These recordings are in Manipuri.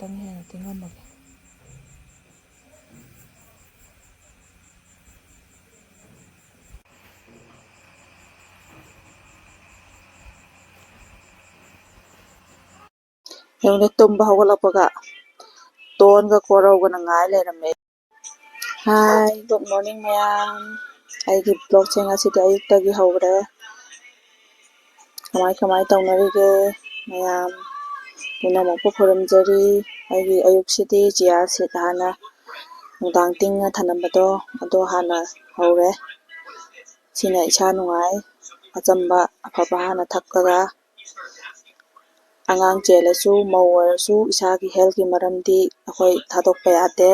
ꯉꯥꯛꯇꯪ ꯍꯦꯟꯅ ꯇꯤꯡꯉꯝꯃꯒꯦ ꯌꯦꯡꯉꯨꯅꯦ ꯇꯨꯝꯕ ꯍꯧꯒꯠꯂꯛꯄꯒ ꯇꯣꯟꯒ ꯀꯣꯔꯧꯒꯅ ꯉꯥꯏ ꯂꯩꯔꯝꯃꯦ ꯍꯥꯏ ꯒꯨꯗ ꯃꯣꯔꯅꯤꯡ ꯃꯌꯥꯝ ꯑꯩꯒꯤ ꯕ꯭ꯂꯣꯛꯁꯦ ꯉꯁꯤꯗꯤ ꯑꯌꯨꯛꯇꯒꯤ ꯍꯧꯔꯦ ꯀꯃꯥꯏ ꯇꯧꯅꯔꯤꯒꯦ ꯃꯌꯥꯝ ꯄꯨꯝꯅꯃꯛꯄꯨ ꯈꯨꯔꯨꯝꯖꯔꯤ ꯑꯩꯒꯤ ꯑꯌꯨꯛꯁꯤꯗꯤ ꯆꯤꯌꯥ ꯁꯤꯠ ꯍꯥꯟꯅ ꯅꯨꯡꯗꯥꯡ ꯇꯤꯡꯉ ꯊꯅꯝꯕꯗꯣ ꯑꯗꯣ ꯍꯥꯟꯅ ꯍꯧꯔꯦ ꯁꯤꯅ ꯏꯁꯥ ꯅꯨꯡꯉꯥꯏ ꯑꯆꯝꯕ ꯑꯐꯕ ꯍꯥꯟꯅ ꯊꯛꯀꯒ ꯑꯉꯥꯡ ꯆꯦꯜꯂꯁꯨ ꯃꯧ ꯑꯣꯏꯔꯁꯨ ꯏꯁꯥꯒꯤ ꯍꯦꯜꯊꯀꯤ ꯃꯔꯝꯗꯤ ꯑꯩꯈꯣꯏ ꯊꯥꯗꯣꯛꯄ ꯌꯥꯗꯦ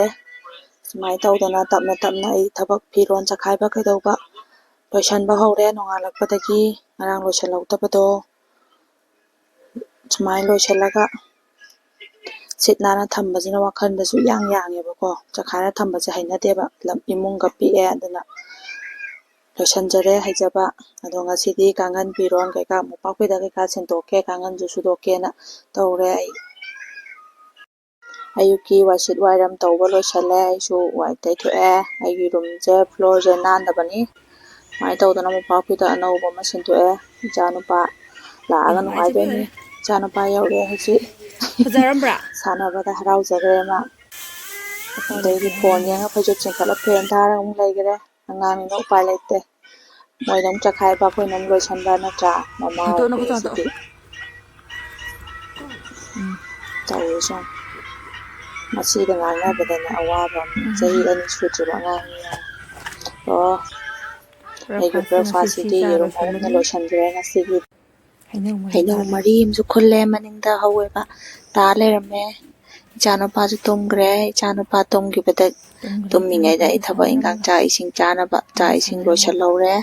ꯁꯨꯃꯥꯏꯅ ꯇꯧꯗꯅ ꯇꯞꯅ ꯇꯞꯅ ꯑꯩ ꯊꯕꯛ ꯐꯤꯔꯣꯜ ꯆꯈꯥꯏꯕ ꯀꯩꯗꯧꯕ ꯂꯣꯏꯁꯟꯕ ꯍꯧꯔꯦ ꯅꯣꯡꯉꯥꯜꯂꯛꯄꯗꯒꯤ ꯉꯔꯥꯡ ꯂꯣꯏꯁꯜꯍꯧꯗꯕꯗꯣ ꯁꯨꯃꯥꯏꯅ ꯂꯣꯏꯁꯤꯜꯂꯒ ꯁꯤꯠ ꯅꯥꯟꯅ ꯊꯝꯕꯁꯤꯅ ꯋꯥꯈꯜꯗꯁꯨ ꯌꯥꯡꯉꯦꯕꯀꯣ ꯆꯈꯥꯏꯔ ꯊꯝꯕꯁꯦ ꯍꯩꯅꯗꯦꯕ ꯏꯃꯨꯡꯒ ꯄꯤꯛꯑꯦ ꯑꯗꯨꯅ ꯂꯣꯏꯁꯟꯖꯔꯦ ꯍꯩꯖꯕ ꯑꯗꯣ ꯉꯁꯤꯗꯤ ꯀꯥꯡꯈꯟ ꯐꯤꯔꯣꯟ ꯀꯩꯀꯥ ꯃꯣꯝꯄꯥꯛꯐꯤꯗꯛ ꯀꯩꯀꯥ ꯁꯤꯟꯗꯣꯛꯀꯦ ꯀꯥꯡꯈꯟꯁꯨ ꯁꯨꯗꯣꯛꯀꯦꯅ ꯇꯧꯔꯦ ꯑꯩ ꯑꯌꯨꯛꯀꯤ ꯋꯥꯏꯁꯤꯠ ꯋꯥꯏꯔꯝ ꯇꯧꯕ ꯂꯣꯏꯁꯜꯂꯦ ꯑꯩꯁꯨ ꯋꯥꯏ ꯇꯩꯊꯣꯛꯑꯦ ꯑꯩꯒꯤ ꯔꯨꯝꯁꯦ ꯐ꯭ꯂꯣꯔꯁꯦ ꯅꯥꯟꯗꯕꯅꯤ ꯁꯨꯃꯥꯏꯅ ꯇꯧꯗꯅ ꯃꯣꯝꯄꯥꯛꯐꯤꯗꯛ ꯑꯅꯧꯕ ꯑꯃ ꯁꯤꯟꯗꯣꯛꯑꯦ ꯏꯆꯥꯅꯨꯄꯥ ꯂꯥꯛꯑꯒ ꯃꯥꯏꯁꯦ ꯅꯨꯡꯉꯥꯏꯗꯣꯏꯅꯤ ꯐꯖꯔꯦ ꯏꯆꯥꯅꯨꯄꯥ ꯌꯧꯔꯛꯑꯦ ꯍꯧꯖꯤꯛ ꯐꯖꯔꯝꯕ꯭ꯔꯥ ꯁꯥꯟꯅꯕꯗ ꯍꯔꯥꯎꯖꯈ꯭ꯔꯦ ꯃꯥ ꯎꯄꯥꯏ ꯑꯗꯩꯗꯤ ꯂꯩꯇꯦ ꯐꯣꯟ ꯑꯉꯥꯡꯅꯤꯅ ꯌꯦꯡꯉ ꯐꯩꯖꯨꯞ ꯆꯤꯡꯈꯠꯂ ꯐꯦꯟ ꯊꯥꯔꯒ ꯑꯃꯨꯛ ꯂꯩꯈꯔꯦ ꯑꯉꯥꯡꯅꯤꯅ ꯎꯄꯥꯏ ꯂꯩꯇꯦ ꯃꯣꯏꯅ ꯑꯃꯨꯛ ꯆꯈꯥꯏꯕ ꯑꯩꯈꯣꯏꯅ ꯑꯃꯨꯛ ꯂꯣꯏꯁꯟꯕ ꯅꯠꯇ꯭ꯔꯥ ꯃꯃꯥ ꯍꯥꯡꯇꯣꯛꯑꯣ ꯈꯨꯠ ꯍꯥꯡꯇꯣꯛꯑꯣ ꯑꯣꯏꯕꯁꯤꯗꯤ ꯎꯝ ꯇꯧꯔꯤꯁꯦ ꯃꯁꯤꯗ ꯉꯥꯡꯅꯕꯗꯅꯦ ꯑꯋꯥꯕ ꯑꯃꯅꯤ ꯆꯍꯤ 2 ꯁꯨꯗ꯭ꯔꯤꯕ ꯑꯉꯥꯡꯅꯤ ꯑꯣ ꯑꯩꯒꯤ ꯕ꯭ꯔꯦꯛꯐꯥꯁꯁꯦ ꯉꯁꯤ ꯁꯤ ꯕ꯭ꯔꯦꯛꯐꯥꯁꯁꯤꯗꯤ ꯆꯥꯔ ꯌꯦꯔꯨꯝ 3ꯅ ꯂꯣꯏꯁꯜꯂꯅꯤ ꯂꯣꯏꯁꯤꯟꯈ꯭ꯔꯦ ꯉꯁꯤꯒꯤ ꯍꯩꯅꯧ ꯈꯥꯜꯂꯦ 3 ꯑꯃꯁꯨ ꯈꯨꯜꯂꯦ ꯃꯅꯤꯡꯗ ꯍꯧꯋꯦꯕ ꯇꯥ ꯂꯩꯔꯝꯃꯦ ꯏꯆꯥꯅꯨꯄꯥꯁꯨ ꯇꯨꯝꯈ꯭ꯔꯦ ꯏꯆꯥꯅꯨꯄꯥ ꯇꯨꯝꯈꯤꯕꯗ ꯇꯨꯝꯈ꯭ꯔꯦ ꯇꯨꯝꯃꯤꯉꯩꯗ ꯏꯆꯥꯅꯨꯄꯥꯒ ꯑꯩ ꯊꯕꯛ ꯏꯟꯈꯥꯡ ꯁꯥꯟꯅꯔꯝꯃꯒ ꯆꯥꯛ ꯏꯁꯤꯡ ꯆꯥꯅꯕ ꯆꯥꯛ ꯑꯩꯒ ꯏꯁꯤꯡ ꯁꯥꯟꯅꯔꯝꯃꯒ ꯂꯣꯏꯁꯤꯜꯍꯧꯔꯦ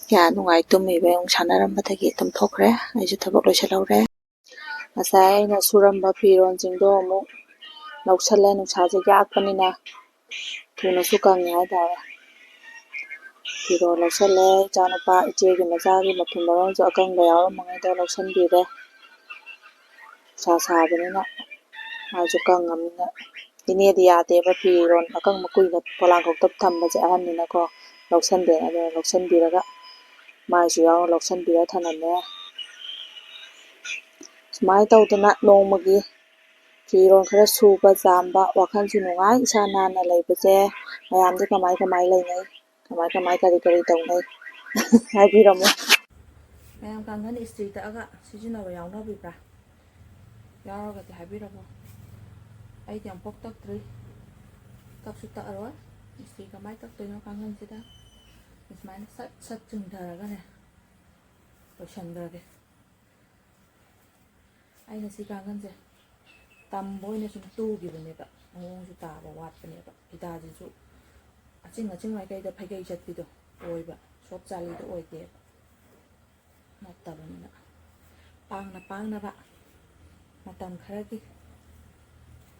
ꯀꯌꯥ ꯅꯨꯡꯉꯥꯏ ꯇꯨꯝꯃꯤꯕ ꯌꯦꯡꯉꯨ ꯁꯥꯟꯅꯔꯝꯕꯗꯒꯤ ꯇꯨꯝꯊꯣꯛꯈ꯭ꯔꯦ ꯑꯩꯁꯨ ꯊꯕꯛ ꯂꯣꯏꯁꯤꯜꯍꯧꯔꯦ ꯉꯁꯥꯏ ꯑꯩꯅ ꯁꯨꯔꯝꯕ ꯐꯤꯔꯣꯜꯁꯤꯡꯗꯣ ꯑꯃꯨꯛ ꯂꯧꯁꯜꯂꯦ ꯅꯨꯡꯁꯥꯁꯦ ꯌꯥꯛꯄꯅꯤꯅ ꯊꯨꯅꯁꯨ ꯀꯪꯉꯦ ꯍꯥꯏꯇꯥꯔꯦ ꯐꯤꯔꯣꯜ ꯂꯧꯁꯜꯂꯦ ꯏꯆꯥꯅꯨꯄꯥ ꯏꯆꯦꯒꯤ ꯃꯆꯥꯒꯤ ꯃꯊꯨꯝ ꯃꯔꯣꯟꯁꯨ ꯑꯀꯪꯕ ꯌꯥꯎꯔꯝꯃꯉꯩꯗ ꯂꯧꯁꯟꯕꯤꯔꯦ ꯅꯨꯡꯁꯥ ꯁꯥꯕꯅꯤꯅ ꯃꯥꯏꯁꯨ ꯀꯪꯉꯝꯅꯤꯅ ꯏꯅꯦꯗꯤ ꯌꯥꯗꯦꯕ ꯐꯤꯔꯣꯜ ꯑꯀꯪꯕ ꯀꯨꯏꯅ ꯄꯣꯂꯥꯡꯈꯣꯛꯇ ꯊꯝꯕꯁꯦ ꯑꯍꯟꯅꯤꯅꯀꯣ ꯂꯧꯁꯟꯗꯦꯅ ꯑꯗꯨꯅ ꯂꯧꯁꯟꯕꯤꯔꯒ ꯃꯥꯏꯁꯨ ꯌꯥꯎꯅ ꯂꯧꯁꯟꯕꯤꯔ ꯊꯅꯝꯃꯦ ꯁꯨꯃꯥꯏꯅ ꯇꯧꯗꯅ ꯅꯣꯡꯃꯒꯤ ꯐꯤꯔꯣꯜ ꯈꯔ ꯁꯨꯕ ꯆꯥꯝꯕ ꯋꯥꯈꯜꯁꯨ ꯅꯨꯡꯉꯥꯏ ꯏꯁꯥ ꯅꯥꯟꯅ ꯂꯩꯕꯁꯦ ꯃꯌꯥꯝꯗꯤ ꯀꯃꯥꯏ ꯂꯩꯅꯩ ꯀꯔꯤ ꯇꯧꯅꯩ ꯍꯥꯏꯕꯤꯔꯝꯃꯨ ꯃꯌꯥꯝ ꯀꯥꯡꯈꯟ ꯏꯁꯇ꯭ꯔꯤ ꯇꯛꯑꯒ ꯁꯤꯖꯤꯟꯅꯕ ꯌꯥꯎꯅꯕꯤꯕ꯭ꯔꯥ ꯌꯥꯎꯔꯒꯗꯤ ꯍꯥꯏꯕꯤꯔꯝꯃꯣ ꯑꯩꯗꯤ ꯑꯃꯨꯛꯐꯥꯎ ꯇꯛꯇ꯭ꯔꯤ ꯇꯛꯁꯨ ꯇꯛꯑꯔꯣꯏ ꯏꯁꯇ꯭ꯔꯤ ꯀꯃꯥꯏꯅ ꯇꯛꯇꯣꯏꯅꯣ ꯀꯥꯡꯈꯟꯁꯤꯗ ꯁꯨꯃꯥꯏꯅ ꯁꯠ ꯁꯠ ꯆꯨꯡꯊꯔꯒꯅꯦ ꯂꯣꯏꯁꯟꯈ꯭ꯔꯒꯦ ꯑꯩꯅ ꯁꯤ ꯀꯥꯡꯈꯟꯁꯦ ꯇꯝꯕ ꯑꯣꯏꯅ ꯁꯨꯝ ꯇꯨꯈꯤꯕꯅꯦꯕ ꯃꯑꯣꯡꯁꯨ ꯇꯥꯕ ꯋꯥꯠꯄꯅꯦꯕ ꯐꯤꯇꯥꯁꯤꯁꯨ ꯑꯆꯤꯡ ꯃꯥꯏꯀꯩꯗ ꯐꯩꯒꯩ ꯆꯠꯄꯤꯗꯣ ꯑꯣꯏꯕ ꯁꯣꯞ ꯆꯥꯂꯤꯗꯣ ꯑꯣꯏꯗꯦꯕ ꯅꯠꯇꯕꯅꯤꯅ ꯄꯥꯡꯅꯕ ꯃꯇꯝ ꯈꯔꯒꯤ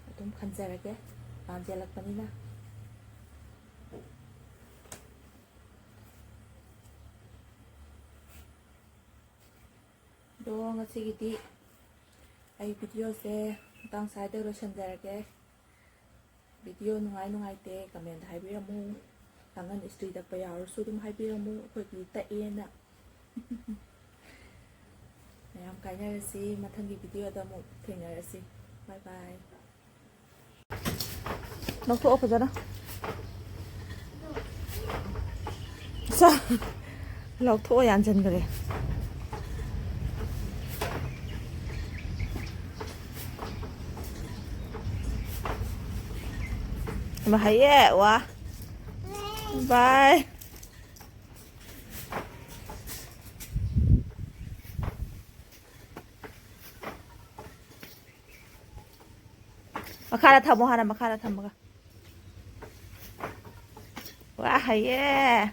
ꯑꯗꯨꯝ ꯈꯟꯖꯔꯒꯦ ꯄꯥꯟꯁꯤꯜꯂꯛꯄꯅꯤꯅ ꯑꯗꯣ ꯉꯁꯤꯒꯤꯗꯤ ꯑꯩ ꯚꯤꯗꯤꯑꯣꯁꯦ ꯃꯇꯥꯡ ꯁ꯭ꯋꯥꯏꯗ ꯂꯣꯏꯁꯤꯟꯖꯔꯒꯦ ꯚꯤꯗꯤꯑꯣ ꯅꯨꯡꯉꯥꯏꯇꯦ ꯀꯃꯦꯟꯇ ꯍꯥꯏꯕꯤꯔꯝꯃꯨ ꯀꯥꯡꯈꯟ ꯏꯁꯇ꯭ꯔꯤ ꯇꯛꯄ ꯌꯥꯎꯔꯁꯨ ꯑꯗꯨꯝ ꯍꯥꯏꯕꯤꯔꯝꯃꯨ ꯑꯩꯈꯣꯏꯗꯤ ꯇꯛꯑꯦꯅ ꯃꯌꯥꯝ ꯀꯥꯏꯅꯔꯁꯤ ꯃꯊꯪꯒꯤ ꯚꯤꯗꯤꯑꯣꯗ ꯑꯃꯨꯛ ꯊꯦꯡꯅꯔꯁꯤ ꯕꯥꯏ ꯕꯥꯏ ꯂꯧꯊꯣꯛꯑꯣ ꯐꯖꯅ ꯂꯧꯊꯣꯛꯑꯣ ꯌꯥꯟꯁꯤꯟꯈ꯭ꯔꯦ ꯍꯩꯌꯦ ꯋꯥ ꯕꯥꯏ ꯃꯈꯥꯗ ꯊꯝꯃꯣ ꯍꯥꯟꯅ ꯃꯈꯥꯗ ꯊꯝꯃꯒ ꯋꯥ ꯍꯩꯌꯦ